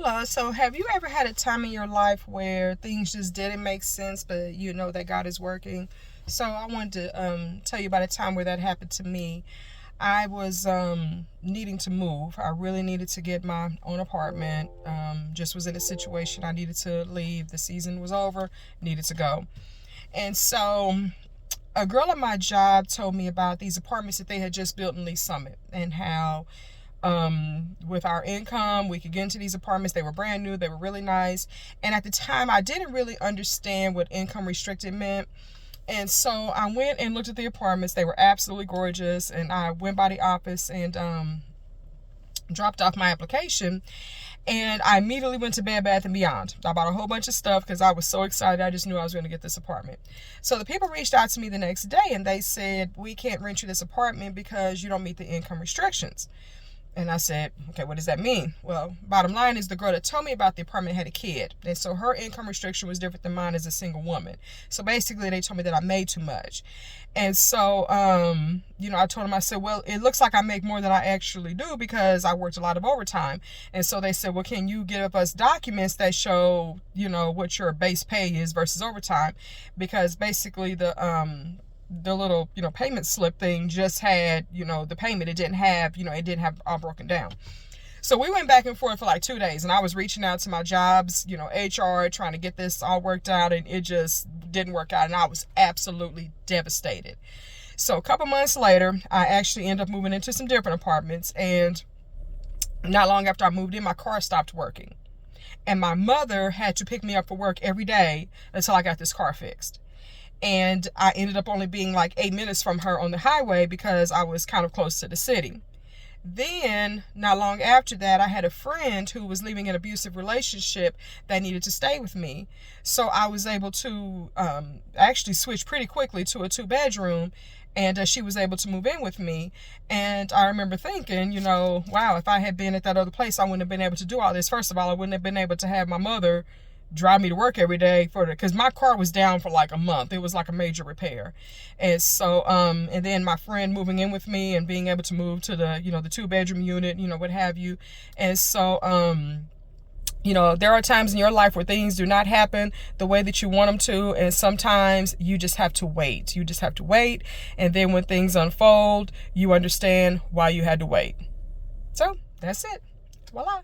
Hello. So, have you ever had a time in your life where things just didn't make sense, but you know that God is working? So, I wanted to tell you about a time where that happened to me. I was needing to move. I really needed to get my own apartment. Just was in a situation I needed to leave. The season was over, needed to go. And so, a girl at my job told me about these apartments that they had just built in Lee Summit and how with our income we could get into these apartments. They were brand new, they were really nice, and at the time I didn't really understand what income restricted meant. And so I went and looked at the apartments. They were absolutely gorgeous, and I went by the office and dropped off my application, and I immediately went to Bed Bath & Beyond. I bought a whole bunch of stuff because I was so excited. I just knew I was going to get this apartment. So the people reached out to me the next day and they said, we can't rent you this apartment because you don't meet the income restrictions. And I said, okay, what does that mean? Well, bottom line is the girl that told me about the apartment had a kid. And so her income restriction was different than mine as a single woman. So basically they told me that I made too much. And so, I told them, I said, well, it looks like I make more than I actually do because I worked a lot of overtime. And so they said, well, can you give us documents that show, what your base pay is versus overtime? Because basically the little, payment slip thing just had, the payment. It didn't have all broken down. So we went back and forth for like 2 days, and I was reaching out to my jobs, HR, trying to get this all worked out, and it just didn't work out, and I was absolutely devastated. So a couple months later, I actually ended up moving into some different apartments, and not long after I moved in, my car stopped working. And my mother had to pick me up for work every day until I got this car fixed. And I ended up only being like 8 minutes from her on the highway because I was kind of close to the city. Then, not long after that, I had a friend who was leaving an abusive relationship that needed to stay with me. So I was able to actually switch pretty quickly to a 2-bedroom, and she was able to move in with me. And I remember thinking, wow, if I had been at that other place, I wouldn't have been able to do all this. First of all, I wouldn't have been able to have my mother drive me to work every day because my car was down for like a month. It was like a major repair. And so and then my friend moving in with me and being able to move to the the 2-bedroom unit, what have you. And so there are times in your life where things do not happen the way that you want them to, and sometimes you just have to wait. And then when things unfold, you understand why you had to wait. So that's it. Voila.